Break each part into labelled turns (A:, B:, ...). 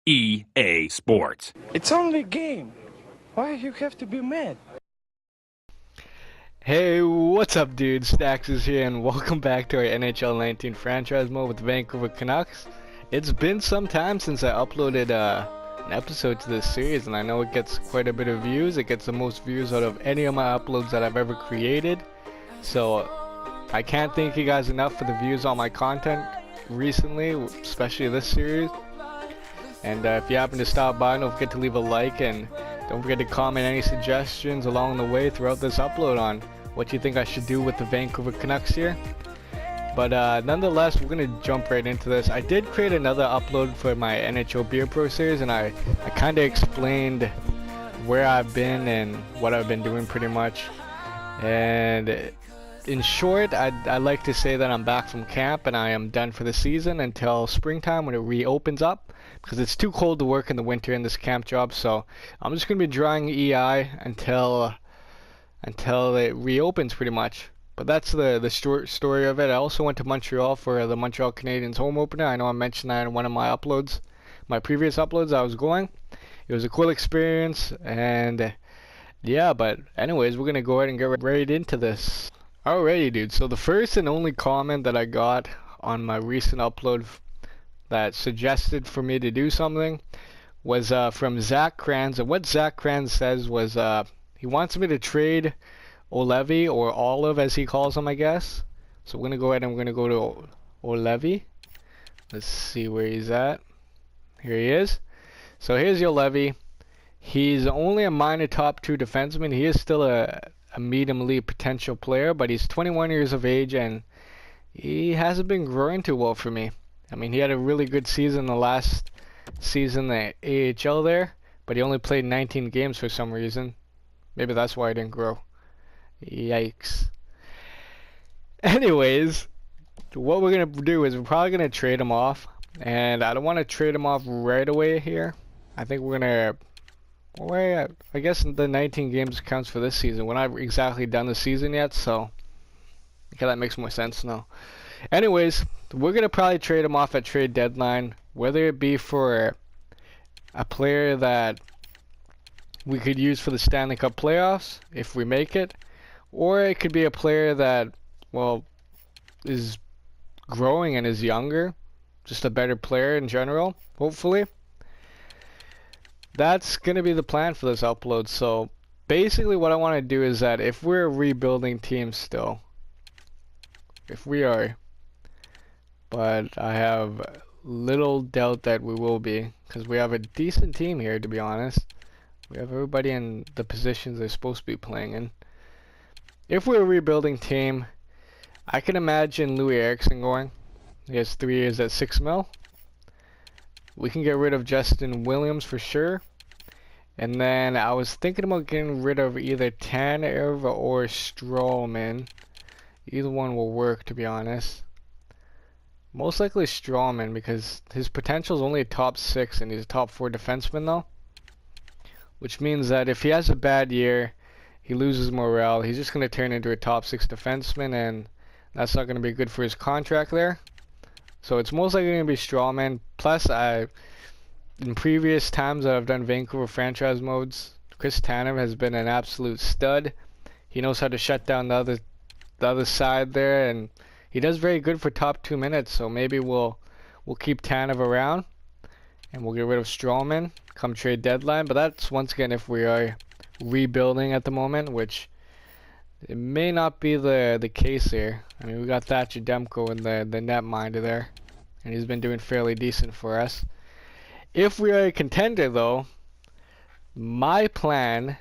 A: EA Sports.
B: It's only a game. Why you have to be mad?
C: Hey, what's up dudes? Staxers here and welcome back to our NHL 19 franchise mode with the Vancouver Canucks. It's been some time since I uploaded an episode to this series, and I know it gets quite a bit of views. It gets the most views out of any of my uploads that I've ever created. So I can't thank you guys enough for the views on my content recently, especially this series. And if you happen to stop by, don't forget to leave a like and don't forget to comment any suggestions along the way throughout this upload on what you think I should do with the Vancouver Canucks here. But nonetheless, we're going to jump right into this. I did create another upload for my NHL Beer Pro series, and I kind of explained where I've been and what I've been doing pretty much. And in short, I'd like to say that I'm back from camp and I am done for the season until springtime when it reopens up, because it's too cold to work in the winter in this camp job. So I'm just going to be drawing EI until it reopens pretty much. But that's the short story of it. I also went to Montreal for the Montreal Canadiens home opener. I know I mentioned that in one of my uploads, my previous uploads I was going. It was a cool experience, and yeah, but anyways, we're going to go ahead and get right into this. Alrighty dude, so the first and only comment that I got on my recent upload that suggested for me to do something was from Zach Kranz, and what Zach Kranz says was he wants me to trade Juolevi, or Olive as he calls him, I guess. So we're going to go ahead and we're going to go to Juolevi. Let's see where he's at. Here he is. So here's Juolevi. He's only a minor top 2 defenseman. He is still a medium elite potential player, but he's 21 years of age and he hasn't been growing too well for me. I mean, he had a really good season the last season, the AHL there, but he only played 19 games for some reason. Maybe that's why he didn't grow. Yikes. Anyways, what we're going to do is we're probably going to trade him off. And I don't want to trade him off right away here. I think we're going to... I guess the 19 games counts for this season. We're not exactly done the season yet, so... Okay, that makes more sense now. Anyways, we're going to probably trade him off at trade deadline. Whether it be for a player that we could use for the Stanley Cup playoffs, if we make it. Or it could be a player that, well, is growing and is younger. Just a better player in general, hopefully. That's going to be the plan for this upload. So basically what I want to do is that if we're a rebuilding team still, if we are, but I have little doubt that we will be, because we have a decent team here, to be honest. We have everybody in the positions they're supposed to be playing in. If we're a rebuilding team, I can imagine Louis Eriksson going. He has 3 years at $6 million. We can get rid of Justin Williams for sure. And then I was thinking about getting rid of either Tanev or Strawman. Either one will work, to be honest. Most likely Strawman, because his potential is only a top 6 and he's a top 4 defenseman though. Which means that if he has a bad year, he loses morale, he's just going to turn into a top 6 defenseman, and that's not going to be good for his contract there. So it's most likely going to be Strawman. Plus, in previous times that I've done Vancouver franchise modes, Chris Tanev has been an absolute stud. He knows how to shut down the other side there, and he does very good for top 2 minutes. So maybe we'll keep Tanev around, and we'll get rid of Strawman come trade deadline. But that's once again if we are rebuilding at the moment, which it may not be the case here. I mean, we got Thatcher Demko in the netminder there, and he's been doing fairly decent for us. If we are a contender though, my plan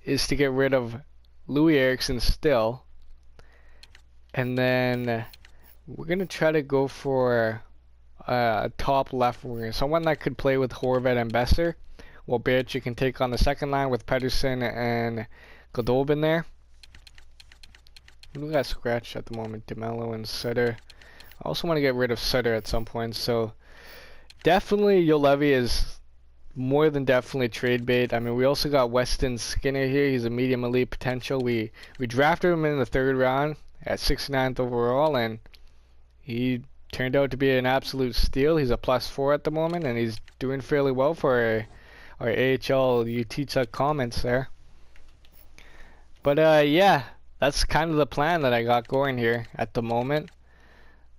C: is to get rid of Louis Eriksson still, and then we're gonna try to go for a top left winger, someone that could play with Horvat and Besser. Well, Baertschi can take on the second line with Pedersen and Goldobin there. We got scratched at the moment, DeMello and Sutter. I also want to get rid of Sutter at some point, so definitely Juolevi is more than definitely trade bait. I mean, we also got Weston Skinner here. He's a medium elite potential. We drafted him in the 3rd round at 69th overall, and he turned out to be an absolute steal. He's a +4 at the moment, and he's doing fairly well for our AHL. You teach that comments there. But yeah, that's kind of the plan that I got going here at the moment.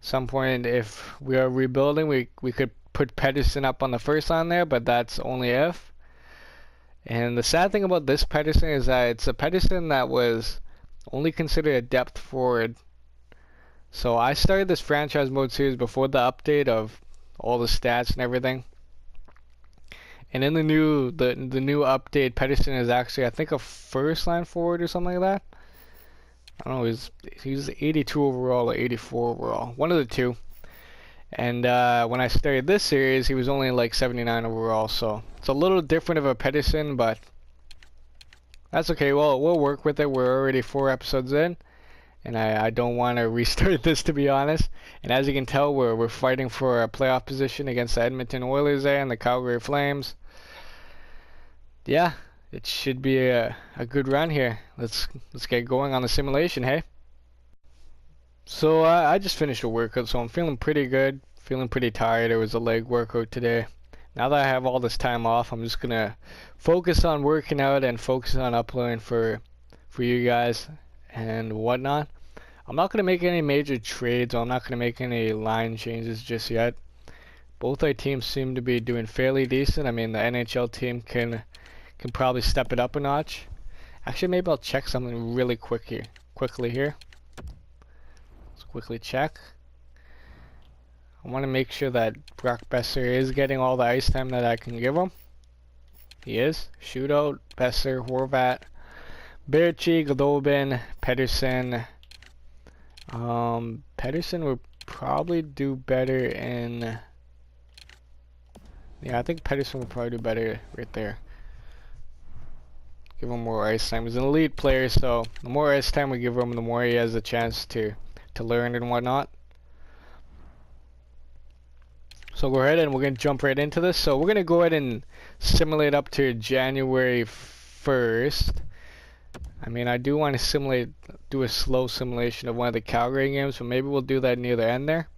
C: Some point, if we are rebuilding, we could put Pedersen up on the first line there, but that's only if. And the sad thing about this Pedersen is that it's a Pedersen that was only considered a depth forward. So I started this franchise mode series before the update of all the stats and everything. And in the new update, Pedersen is actually, I think, a first line forward or something like that. I don't know, he's 82 overall or 84 overall, one of the two. And when I started this series, he was only like 79 overall, so it's a little different of a Pedersen, but that's okay. Well, we'll work with it. We're already 4 episodes in, and I don't want to restart this, to be honest. And as you can tell, we're fighting for a playoff position against the Edmonton Oilers there and the Calgary Flames. Yeah, it should be a good run here. Let's get going on the simulation, hey? So I just finished a workout, so I'm feeling pretty good, feeling pretty tired. It was a leg workout today. Now that I have all this time off, I'm just gonna focus on working out and focus on uploading for you guys and whatnot. I'm not gonna make any major trades, or I'm not gonna make any line changes just yet. Both our teams seem to be doing fairly decent. I mean, the NHL team can probably step it up a notch. Actually, maybe I'll check something really quickly here. Let's quickly check. I want to make sure that Brock Besser is getting all the ice time that I can give him. He is. Shootout, Besser, Horvat, Berchi, Golovin, Pedersen. Pedersen would probably do better in... Yeah, I think Pedersen would probably do better right there. Give him more ice time. He's an elite player, so the more ice time we give him, the more he has a chance to learn and whatnot. So go ahead and we're going to jump right into this. So we're going to go ahead and simulate up to January 1st. I mean, I do want to do a slow simulation of one of the Calgary games, but maybe we'll do that near the end there.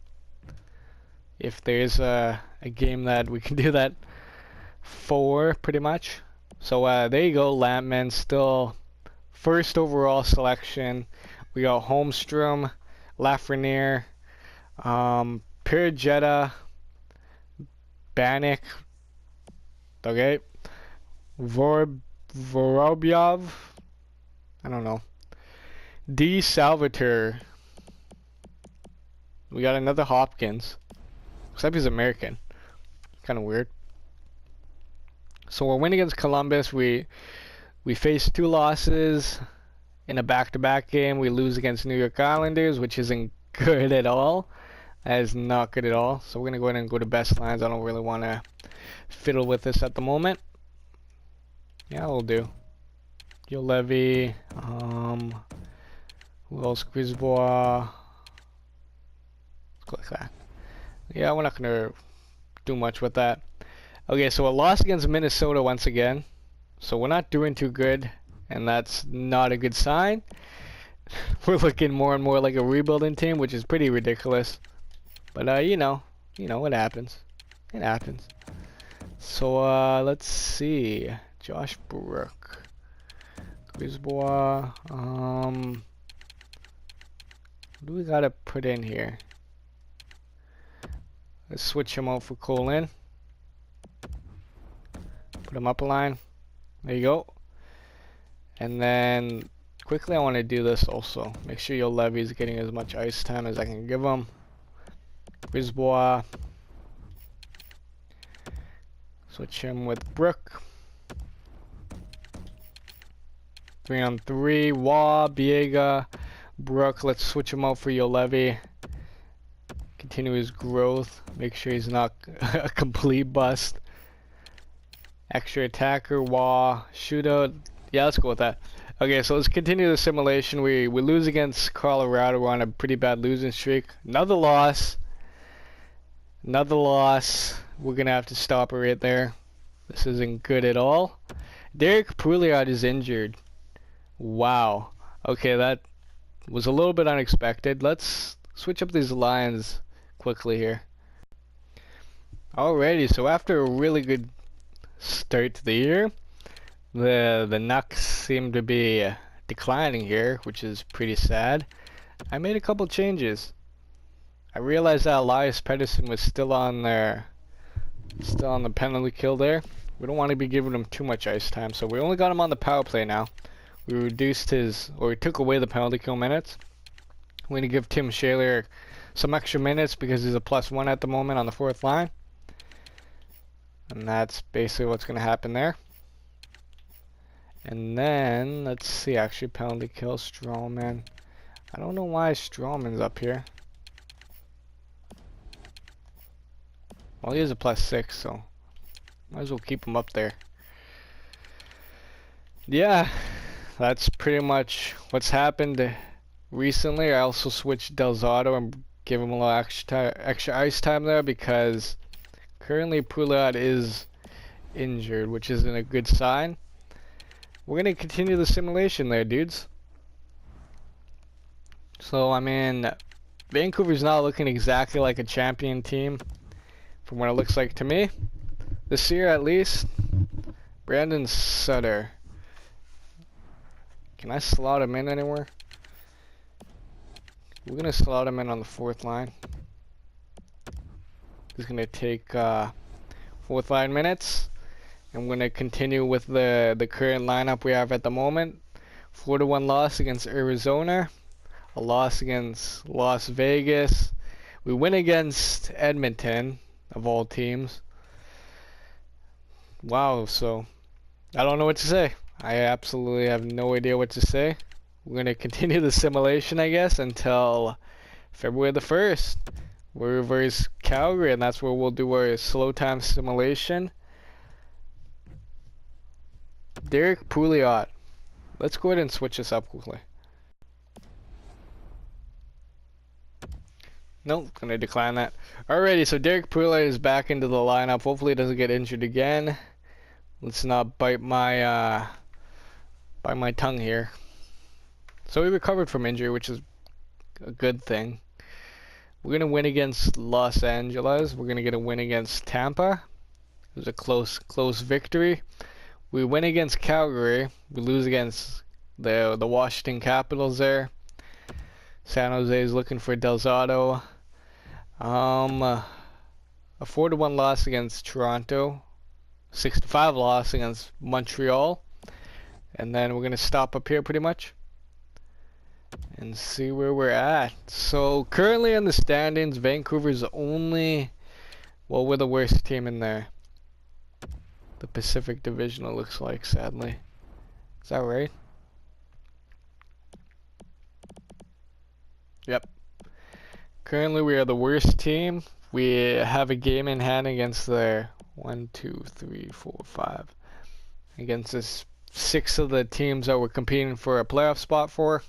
C: If there's a game that we can do that for, pretty much. So there you go, Lampman, still first overall selection. We got Holmstrom, Lafreniere, Pirjeta, Banik, okay, Vorobyev, I don't know, D. Salvatore. We got another Hopkins, except he's American, kind of weird. So we're winning against Columbus. We faced 2 losses in a back-to-back game. We lose against New York Islanders, which isn't good at all. That is not good at all. So we're going to go ahead and go to best lines. I don't really want to fiddle with this at the moment. Yeah, we'll do. Juolevi, who else? Grisbois. Click that. Yeah, we're not going to do much with that. Okay, so a loss against Minnesota once again. So we're not doing too good, and that's not a good sign. We're looking more and more like a rebuilding team, which is pretty ridiculous. But you know what happens. It happens. So let's see. Josh Brook, Grisbois. What do we gotta put in here? Let's switch him out for Colin. Put him up a line. There you go. And then quickly I want to do this also. Make sure Juolevi is getting as much ice time as I can give him. Grisbois. Switch him with Brook. 3-on-3. Waugh, Biega, Brook. Let's switch him out for Juolevi. Continue his growth. Make sure he's not a complete bust. Extra attacker, Waugh, shootout. Yeah, let's go with that. Okay, so let's continue the simulation. We lose against Colorado. We're on a pretty bad losing streak. Another loss. Another loss. We're going to have to stop it right there. This isn't good at all. Derek Pouliot is injured. Wow. Okay, that was a little bit unexpected. Let's switch up these lines quickly here. Alrighty, so after a really good start to the year, the Nucks seem to be declining here, which is pretty sad. I made a couple changes. I realized that Elias Pettersson was still on the penalty kill there. We don't want to be giving him too much ice time, so we only got him on the power play now. We reduced we took away the penalty kill minutes. We're going to give Tim Shaler some extra minutes because he's a +1 at the moment on the 4th line. And that's basically what's going to happen there. And then, let's see, actually penalty kill, Strawman. I don't know why Strawman's up here. Well, he is a +6, so might as well keep him up there. Yeah, that's pretty much what's happened recently. I also switched Del Zotto and give him a little extra ice time there because currently Pouliot is injured, which isn't a good sign. We're going to continue the simulation there, dudes. So, I mean, Vancouver's not looking exactly like a champion team from what it looks like to me. This year, at least. Brandon Sutter. Can I slot him in anywhere? We're going to slot him in on the 4th line. He's going to take 4th line minutes. I'm going to continue with the current lineup we have at the moment. 4-1 loss against Arizona. A loss against Las Vegas. We win against Edmonton, of all teams. Wow, so I don't know what to say. I absolutely have no idea what to say. We're going to continue the simulation, I guess, until February the 1st. We're versus Calgary, and that's where we'll do our slow time simulation. Derek Pouliot. Let's go ahead and switch this up quickly. Nope, gonna decline that. Alrighty, so Derek Pouliot is back into the lineup. Hopefully he doesn't get injured again. Let's not bite my tongue here. So he recovered from injury, which is a good thing. We're gonna win against Los Angeles. We're gonna get a win against Tampa. It was a close victory. We win against Calgary. We lose against the Washington Capitals there. San Jose is looking for Del Zotto. A 4-1 loss against Toronto. 6-5 loss against Montreal. And then we're going to stop up here pretty much and see where we're at. So currently in the standings, Vancouver's only, well, we're the worst team in the Pacific Division, it looks like, sadly. Is that right? Yep. Currently we are the worst team. We have a game in hand against the 1, 2, 3, 4, 5. Against this 6 of the teams that we're competing for a playoff spot for.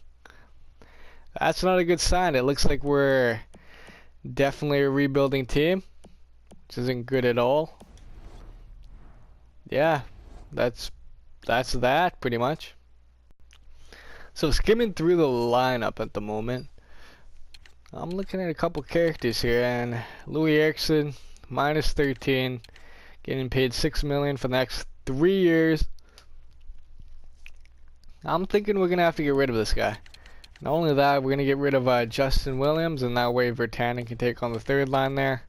C: That's not a good sign. It looks like we're definitely a rebuilding team, which isn't good at all. Yeah, that's that pretty much. So skimming through the lineup at the moment, I'm looking at a couple characters here, and Louis Eriksson, -13, getting paid $6 million for the next 3 years. I'm thinking we're gonna have to get rid of this guy. Not only that, we're gonna get rid of Justin Williams, and that way Virtanen can take on the 3rd line there.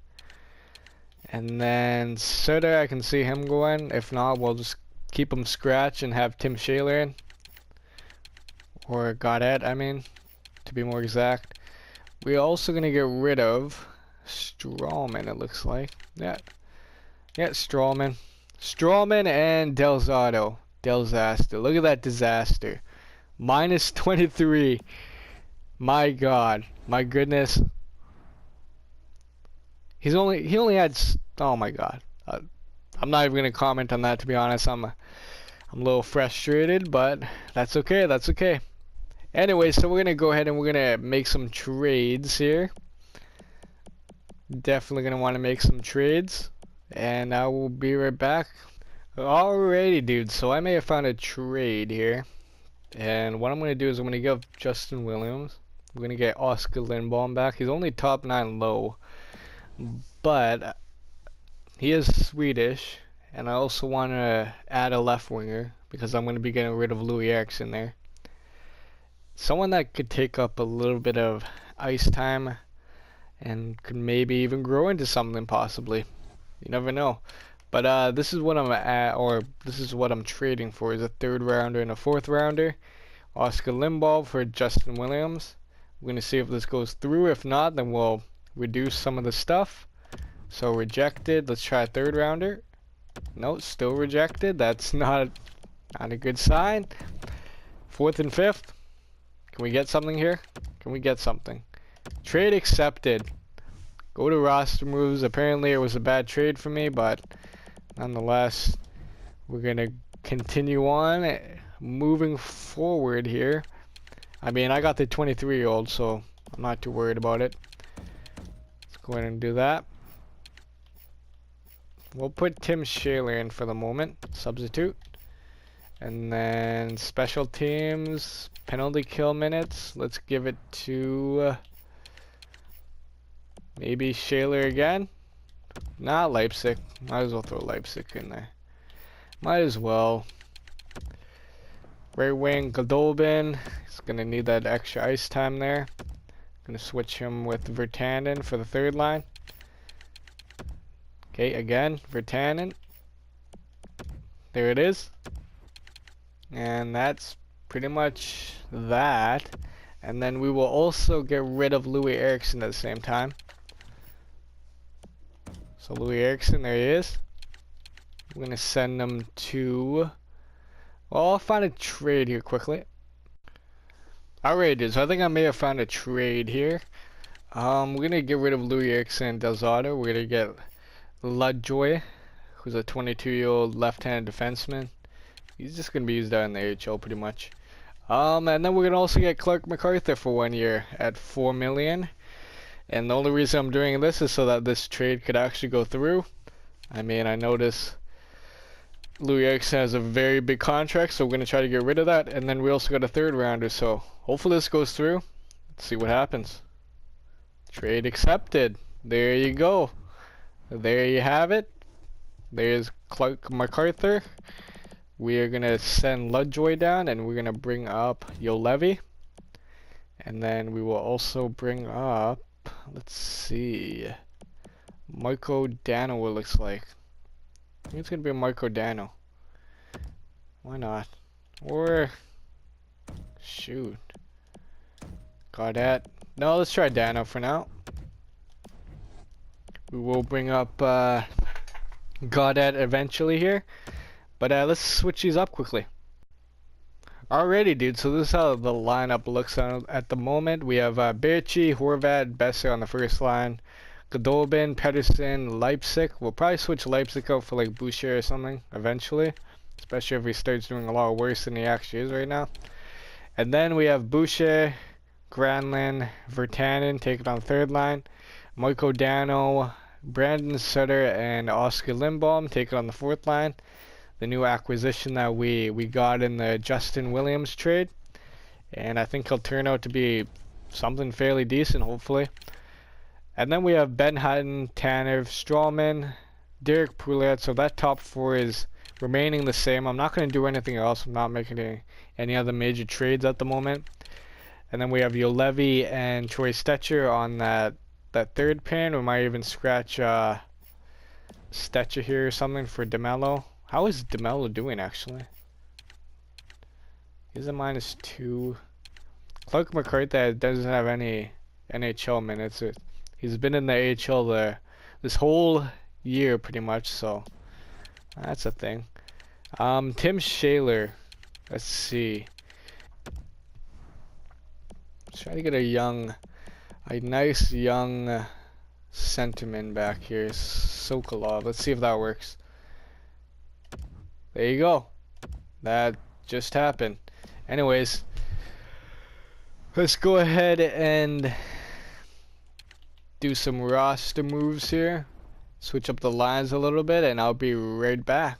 C: And then Sutter, I can see him going. If not, we'll just keep him scratch and have Tim Shaler in. Or Goddard, I mean, to be more exact. We're also going to get rid of Strawman, it looks like. Yeah, Strawman. Strawman and Del Zotto. Disaster. Look at that disaster. -23. My God. My goodness. He only had, oh my God. I'm not even gonna comment on that, to be honest. I'm a little frustrated, but that's okay. That's okay. Anyway, so we're gonna go ahead and we're gonna make some trades here. Definitely gonna want to make some trades, and I will be right back. Alrighty, dudes. So I may have found a trade here, and what I'm gonna do is I'm gonna give Justin Williams. We're gonna get Oscar Lindblom back. He's only top 9 low. but he is Swedish, and I also want to add a left winger because I'm going to be getting rid of Louis Eriksson there. Someone that could take up a little bit of ice time and could maybe even grow into something possibly. You never know. But this is what I'm at, or this is what I'm trading for, is a 3rd rounder and a 4th rounder. Oscar Lindblom for Justin Williams. We're going to see if this goes through. If not, then we'll reduce some of the stuff. So rejected. Let's try a 3rd rounder. No, still rejected. That's not a good sign. 4th and 5th. Can we get something here? Can we get something? Trade accepted. Go to roster moves. Apparently it was a bad trade for me, but nonetheless, we're going to continue on moving forward here. I mean, I got the 23-year-old, so I'm not too worried about it. Let's go ahead and do that. We'll put Tim Shaler in for the moment, substitute. And then special teams, penalty kill minutes. Let's give it to maybe Shaler again. Nah, Leipzig. Might as well throw Leipzig in there. Might as well. Right wing, Goldobin. He's going to need that extra ice time there. Going to switch him with Virtanen for the 3rd line. Okay, again, Virtanen. There it is. And that's pretty much that. And then we will also get rid of Louis Eriksson at the same time. So Louis Eriksson, there he is. I'm going to send him to... Well, I'll find a trade here quickly. Alright, dude, so I think I may have found a trade here. We're going to get rid of Louis Eriksson and Delzato. We're going to get Ludjoy, who's a 22-year-old left-handed defenseman. He's just going to be used out in the AHL pretty much. And then we're going to also get Clark MacArthur for 1 year at $4 million. And the only reason I'm doing this is so that this trade could actually go through. I mean, I notice Louis Eriksson has a very big contract, so we're going to try to get rid of that. And then we also got a 3rd rounder, so hopefully this goes through. Let's see what happens. Trade accepted. There you go. There you have it. There's Clark MacArthur. We are going to send Ludjoy down, and we're going to bring up Juolevi. And then we will also bring up, let's see, Marco Dano, it looks like. I think it's going to be a Marco Dano. Why not? Or, shoot. Got that. No, let's try Dano for now. We will bring up Goddard eventually here. But let's switch these up quickly. Alrighty, dude, so this is how the lineup looks at the moment. We have Berchi, Horvat, Besser on the 1st line. Goldobin, Pedersen, Leipzig. We'll probably switch Leipzig out for like Boucher or something eventually. Especially if he starts doing a lot worse than he actually is right now. And then we have Boucher, Granlund, Virtanen taking on the 3rd line. Marco Dano, Brandon Sutter, and Oscar Lindblom taking on the 4th line. The new acquisition that we got in the Justin Williams trade. And I think he'll turn out to be something fairly decent, hopefully. And then we have Ben Hutton, Tanev, Strawman, Derek Pouliot. So that top 4 is remaining the same. I'm not going to do anything else. I'm not making any other major trades at the moment. And then we have Juolevi and Troy Stecher on that 3rd pairing. We might even scratch Stecher here or something for DeMello. How is DeMello doing, actually? He's a -2. Clark MacArthur doesn't have any NHL minutes. He's been in the AHL this whole year, pretty much, so that's a thing. Tim Shaler. Let's see. Let's try to get a nice young centerman back here. Sokolov. Let's see if that works. There you go. That just happened. Anyways, let's go ahead and do some roster moves here. Switch up the lines a little bit, and I'll be right back.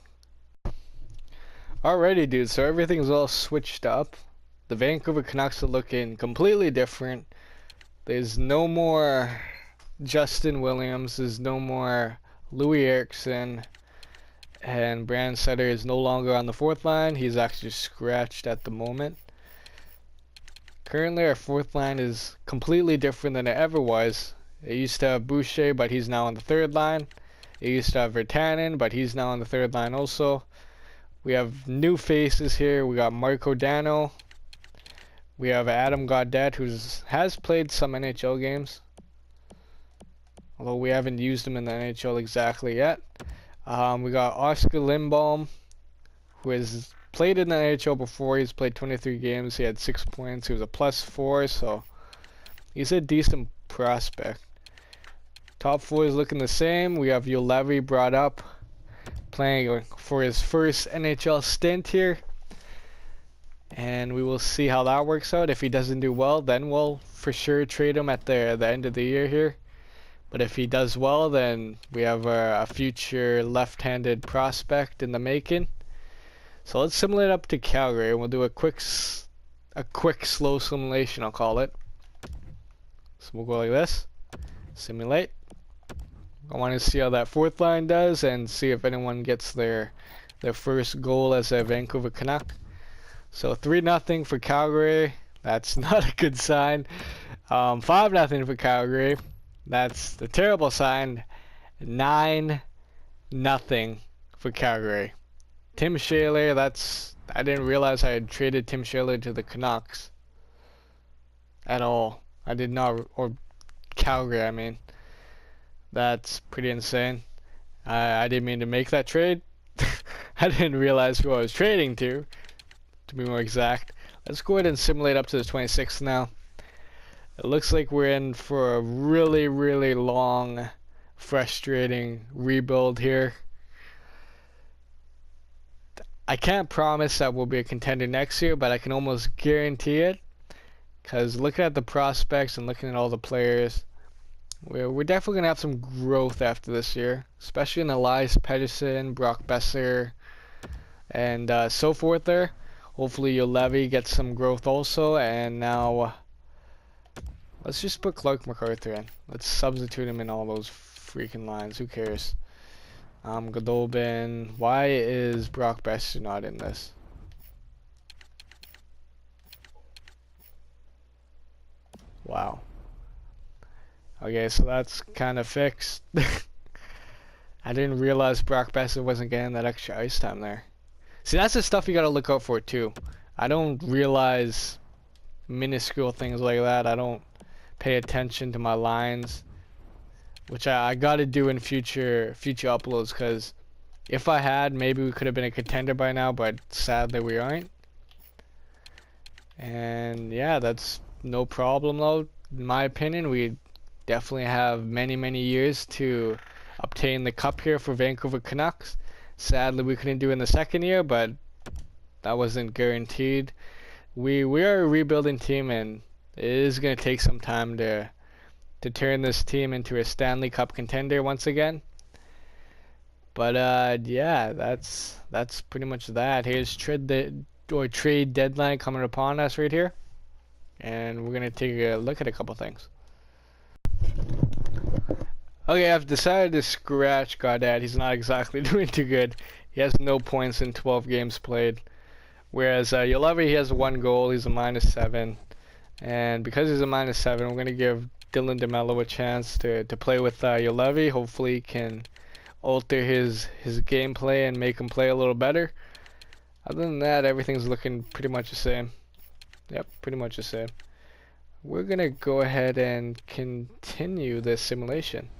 C: Alrighty, dude. So everything's all switched up. The Vancouver Canucks are looking completely different. There's no more Justin Williams. There's no more Louis Erickson. And Brandon Sutter is no longer on the fourth line. He's actually scratched at the moment. Currently, our fourth line is completely different than it ever was. It used to have Boucher, but he's now on the third line. It used to have Virtanen, but he's now on the third line also. We have new faces here. We got Marco Dano. We have Adam Gaudette, who has played some NHL games, although we haven't used him in the NHL exactly yet. We got Oscar Lindblom, who has played in the NHL before. He's played 23 games. He had 6 points. He was a +4, so he's a decent prospect. Top four is looking the same. We have Juolevi brought up, playing for his first NHL stint here. And we will see how that works out. If he doesn't do well, then we'll for sure trade him at the end of the year here. But if he does well, then we have a future left-handed prospect in the making. So let's simulate up to Calgary, and we'll do a quick slow simulation, I'll call it. So we'll go like this. Simulate. I want to see how that fourth line does and see if anyone gets their first goal as a Vancouver Canuck. So 3-0 for Calgary. That's not a good sign. 5-0 for Calgary. That's the terrible sign. 9-0 for Calgary. Tim Shaler, I didn't realize I had traded Tim Shaler to the Canucks at all. I did not, or Calgary, I mean. That's pretty insane. I didn't mean to make that trade. I didn't realize who I was trading to be more exact. Let's go ahead and simulate up to the 26th now. It looks like we're in for a really, really long, frustrating rebuild here. I can't promise that we'll be a contender next year, but I can almost guarantee it. Because looking at the prospects and looking at all the players, we're definitely going to have some growth after this year. Especially in Elias Pettersson, Brock Besser, and so forth there. Hopefully Juolevi gets some growth also. And now, let's just put Clark MacArthur in. Let's substitute him in all those freaking lines. Who cares? Godolbin. Why is Brock Besser not in this? Wow. Okay, so that's kind of fixed. I didn't realize Brock Besser wasn't getting that extra ice time there. See, that's the stuff you gotta look out for too. I don't realize minuscule things like that. I don't pay attention to my lines, which I gotta do in future uploads, because if I had, maybe we could have been a contender by now, but sadly we aren't. And yeah, that's no problem though. In my opinion, we definitely have many years to obtain the cup here for Vancouver Canucks. Sadly, we couldn't do it in the second year, but that wasn't guaranteed. We are a rebuilding team, and it is going to take some time to turn this team into a Stanley Cup contender once again. But yeah, that's pretty much that. Here's trade deadline coming upon us right here, and we're going to take a look at a couple things. Okay, I've decided to scratch Gaudette. He's not exactly doing too good. He has no points in 12 games played. Whereas Juolevi, he has 1 goal. He's a -7. And because he's a -7, we're going to give Dylan DeMello a chance to play with Juolevi. Hopefully he can alter his gameplay and make him play a little better. Other than that, everything's looking pretty much the same. Yep, pretty much the same. We're going to go ahead and continue this simulation.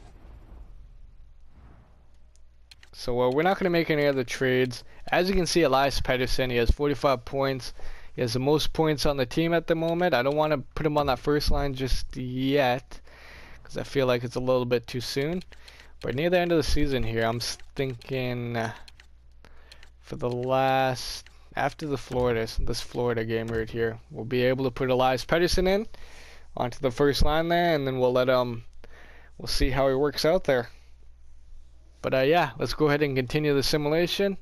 C: So we're not going to make any other trades. As you can see, Elias Pettersson, he has 45 points. He has the most points on the team at the moment. I don't want to put him on that first line just yet, because I feel like it's a little bit too soon. But near the end of the season here, I'm thinking for the last, after this Florida game right here, we'll be able to put Elias Pettersson in onto the first line there, and then we'll we'll see how he works out there. But yeah, let's go ahead and continue the simulation.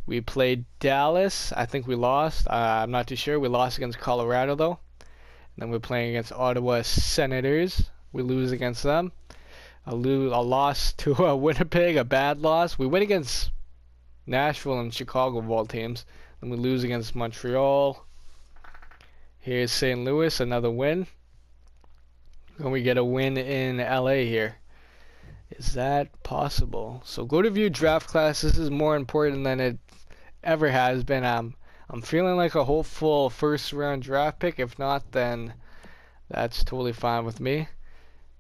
C: We played Dallas. I think we lost. I'm not too sure. We lost against Colorado though. And then we're playing against Ottawa Senators. We lose against them. a loss to Winnipeg, a bad loss. We win against Nashville and Chicago of all teams. Then we lose against Montreal. Here's St. Louis, another win. And we get a win in LA here. Is that possible? So go to view draft class. This is more important than it ever has been. I'm feeling like a hopeful first round draft pick. If not, then that's totally fine with me.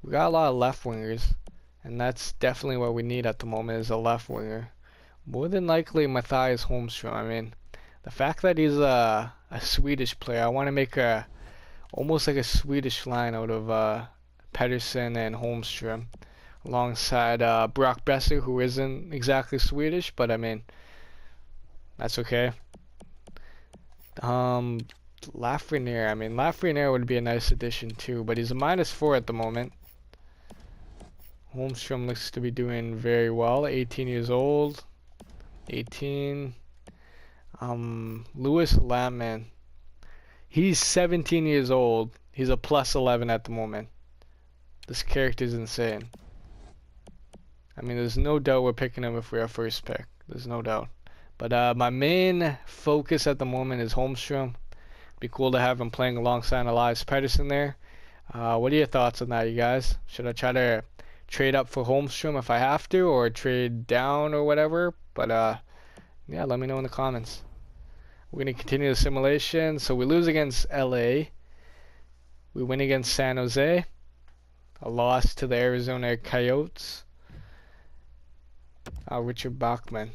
C: We got a lot of left wingers, and that's definitely what we need at the moment is a left winger. More than likely Mattias Holmstrom. I mean, the fact that he's a Swedish player, I want to make almost like a Swedish line out of Pedersen and Holmstrom, alongside Brock Besser, who isn't exactly Swedish, but I mean, that's okay. Lafreniere, I mean, Lafreniere would be a nice addition too, but he's a -4 at the moment. Holmstrom looks to be doing very well, 18 years old. 18. Lewis Lampman. He's 17 years old. He's a +11 at the moment. This character's insane. I mean, there's no doubt we're picking him if we're our first pick. There's no doubt. But my main focus at the moment is Holmstrom. Be cool to have him playing alongside Elias Pettersson there. What are your thoughts on that, you guys? Should I try to trade up for Holmstrom if I have to, or trade down or whatever? But yeah, let me know in the comments. We're going to continue the simulation. So we lose against LA. We win against San Jose. A loss to the Arizona Coyotes. Richard Bachman.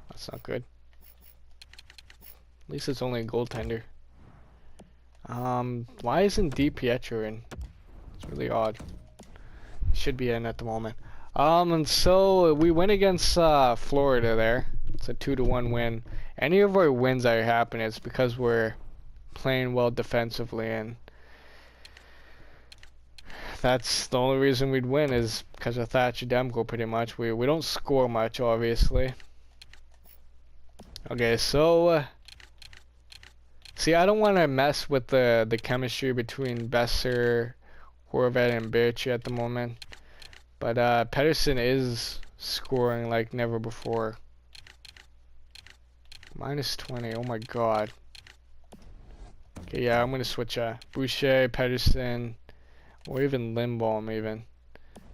C: That's not good. At least it's only a goaltender. Why isn't DiPietro in? It's really odd. He should be in at the moment. And so we win against Florida there. It's a 2-1 win. Any of our wins that are happening, it's because we're playing well defensively, and that's the only reason we'd win is because of Thatcher Demko pretty much. We don't score much, obviously. Okay, so see, I don't want to mess with the chemistry between Besser, Horvat, and Birchie at the moment. But Pedersen is scoring like never before. -20, oh my god. Okay, yeah, I'm going to switch Boucher, Pedersen, or even Lindholm even.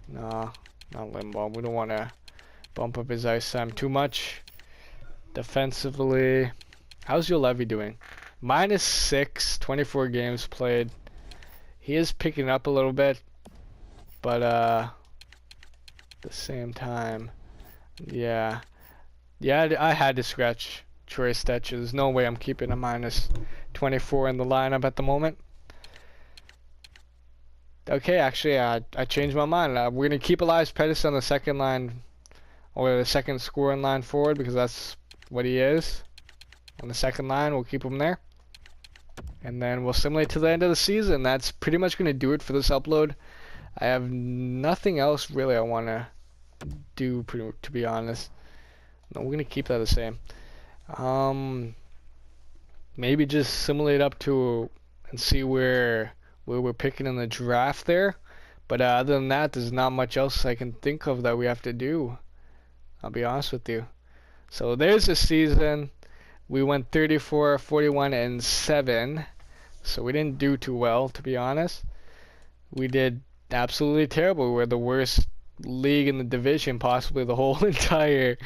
C: Nah, not Lindholm. We don't want to bump up his ice time too much. Defensively, how's Juolevi doing? -6, 24 games played. He is picking up a little bit, but at the same time, yeah, I had to scratch Troy Stecher. There's no way I'm keeping a -24 in the lineup at the moment. Okay, actually, I changed my mind. We're gonna keep Elias Pettersson on the second line, or the second scoring line forward, because that's what he is. On the second line, we'll keep him there. And then we'll simulate to the end of the season. That's pretty much going to do it for this upload. I have nothing else really I want to do, to be honest. No, we're going to keep that the same. Maybe just simulate up to and see where we're picking in the draft there. But other than that, there's not much else I can think of that we have to do. I'll be honest with you. So there's the season. We went 34, 41, and 7. So we didn't do too well, to be honest. We did absolutely terrible. We're the worst league in the division, possibly the whole entire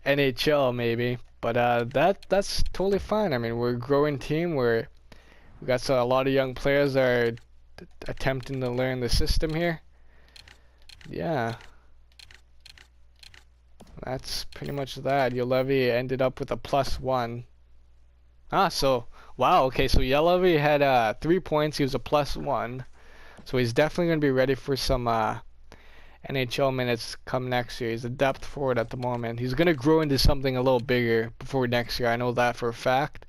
C: NHL, maybe. But that's totally fine. I mean, we're a growing team. We got a lot of young players that are attempting to learn the system here. Yeah. That's pretty much that. Juolevi ended up with a +1. So, wow, okay, so Juolevi had 3 points. He was a +1. So he's definitely going to be ready for some NHL minutes come next year. He's a depth forward at the moment. He's going to grow into something a little bigger before next year. I know that for a fact.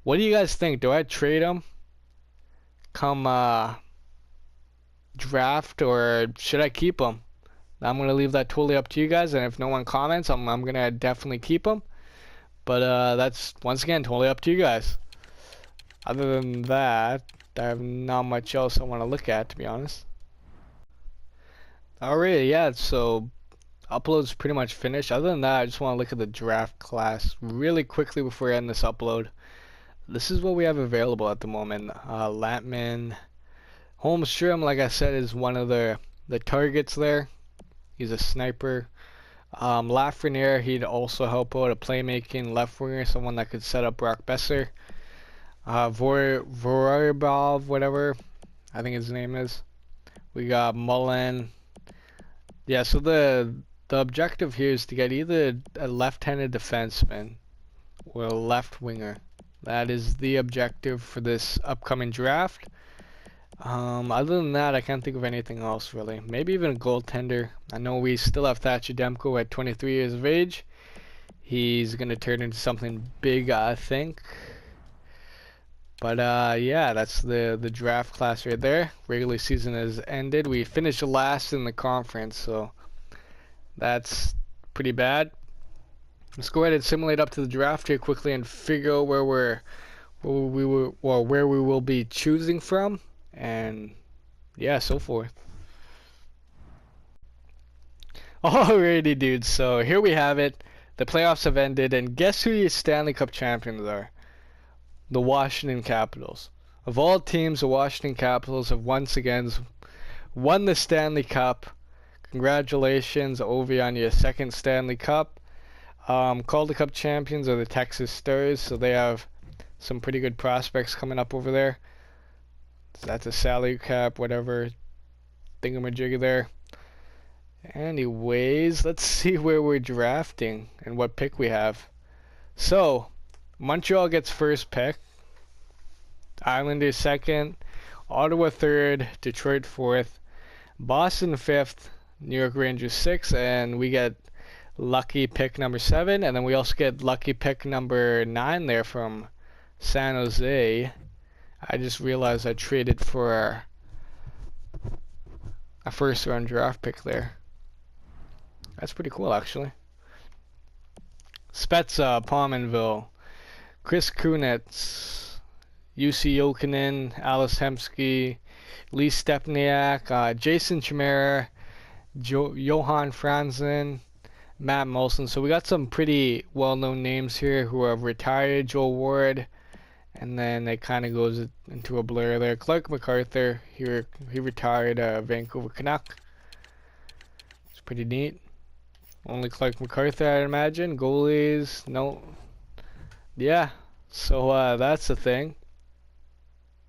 C: What do you guys think? Do I trade him come draft, or should I keep him? I'm going to leave that totally up to you guys, and if no one comments, I'm going to definitely keep them. But that's, once again, totally up to you guys. Other than that, I have not much else I want to look at, to be honest. Alright, yeah, so upload's pretty much finished. Other than that, I just want to look at the draft class really quickly before I end this upload. This is what we have available at the moment. Latman, Holmstrom, like I said, is one of the targets there. He's a sniper. Lafreniere, he'd also help out a playmaking left winger, someone that could set up Brock Besser. Vorobov, whatever I think his name is. We got Mullen. Yeah, so the objective here is to get either a left-handed defenseman or a left winger. That is the objective for this upcoming draft. Other than that, I can't think of anything else really. Maybe even a goaltender. I know we still have Thatcher Demko at 23 years of age. He's gonna turn into something big, I think. But yeah, that's the draft class right there. Regular season has ended. We finished last in the conference, so that's pretty bad. Let's go ahead and simulate up to the draft here quickly and figure out where we will be choosing from, and yeah, so forth. Alrighty, dudes. So here we have it. The playoffs have ended, and guess who your Stanley Cup champions are? The Washington Capitals. Of all teams, the Washington Capitals have once again won the Stanley Cup. Congratulations, Ovi, on your second Stanley Cup. Calder Cup champions are the Texas Stars, so they have some pretty good prospects coming up over there. So that's a salary cap, whatever thingamajigger there. Anyways, let's see where we're drafting and what pick we have. So, Montreal gets first pick, Islanders second, Ottawa third, Detroit fourth, Boston fifth, New York Rangers sixth, and we get lucky pick number 7, and then we also get lucky pick number 9 there from San Jose. I just realized I traded for a first round draft pick there. That's pretty cool, actually. Spezza, Pominville, Chris Kunitz, UC Jokinen, Alice Hemsky, Lee Stepniak, Jason Chimera, Johan Franzen, Matt Molson. So we got some pretty well-known names here who have retired. Joel Ward, and then it kind of goes into a blur there. Clark MacArthur, he retired, Vancouver Canuck. It's pretty neat. Only Clark MacArthur, I'd imagine. Goalies, no. Yeah, so that's the thing.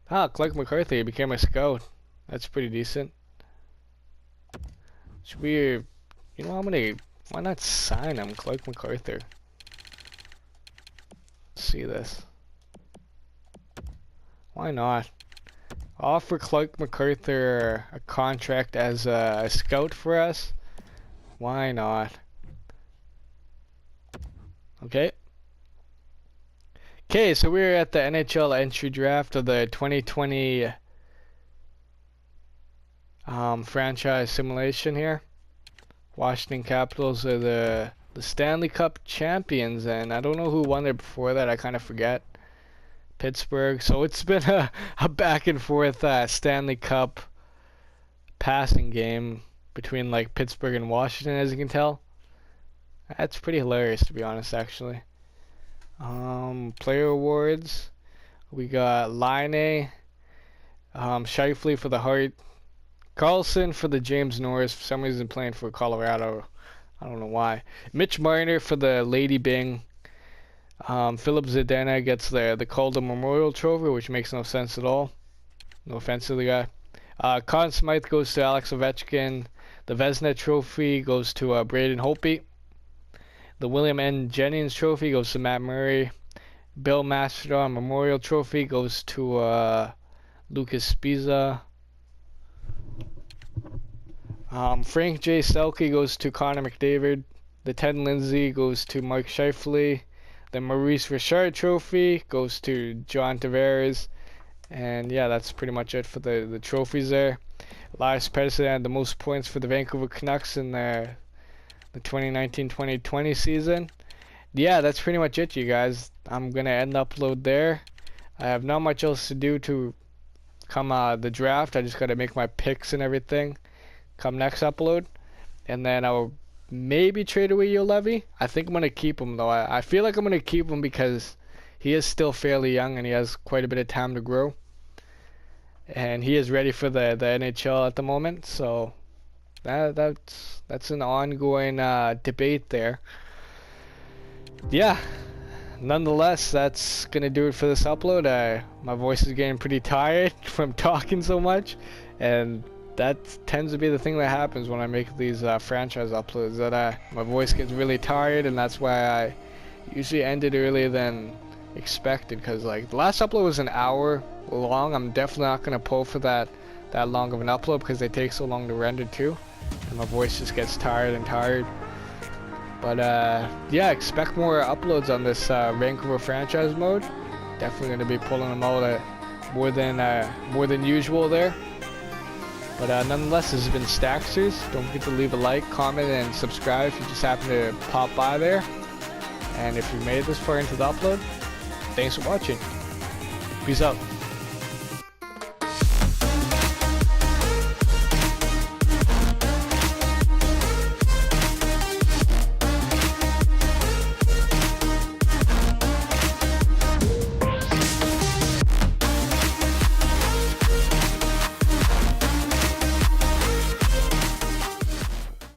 C: Clark MacArthur, he became a scout. That's pretty decent. Should we, you know how many, why not sign him, Clark MacArthur? Let's see this. Why not? Offer Clark MacArthur a contract as a scout for us? Why not? Okay. Okay, so we're at the NHL entry draft of the 2020 franchise simulation here. Washington Capitals are the Stanley Cup champions, and I don't know who won it before that. I kind of forget. Pittsburgh. So it's been a back and forth Stanley Cup passing game between like Pittsburgh and Washington, as you can tell. That's pretty hilarious, to be honest, actually. Player awards. We got Laine, Scheifele for the Hart, Carlson for the James Norris, for some reason playing for Colorado. I don't know why. Mitch Marner for the Lady Byng. Philip Zadina gets the Calder Memorial Trophy, which makes no sense at all. No offense to the guy. Conn Smythe goes to Alex Ovechkin. The Vezina Trophy goes to Braden Holtby. The William N. Jennings Trophy goes to Matt Murray. Bill Masterton Memorial Trophy goes to Lucas Spiza. Frank J. Selke goes to Connor McDavid. The Ted Lindsay goes to Mike Scheifele. The Maurice Richard Trophy goes to John Tavares. And yeah, that's pretty much it for the trophies there. Elias Pettersson had the most points for the Vancouver Canucks in the 2019-2020 season. Yeah, that's pretty much it, you guys. I'm gonna end the upload there. I have not much else to do to come the draft. I just gotta make my picks and everything. come next upload, and then I'll maybe trade away Juolevi. I think I'm gonna keep him though. I feel like I'm gonna keep him because he is still fairly young and he has quite a bit of time to grow, and he is ready for the NHL at the moment. So that's an ongoing debate there. Yeah. Nonetheless, that's gonna do it for this upload. My voice is getting pretty tired from talking so much, and that tends to be the thing that happens when I make these franchise uploads, that my voice gets really tired, and that's why I usually end it earlier than expected, because like the last upload was an hour long. I'm definitely not gonna pull for that long of an upload because they take so long to render too, and my voice just gets tired and tired. But yeah, expect more uploads on this Vancouver franchise mode. Definitely going to be pulling them out more than usual there. But nonetheless, this has been Staxers. Don't forget to leave a like, comment, and subscribe if you just happen to pop by there. And if you made it this far into the upload, thanks for watching. Peace out.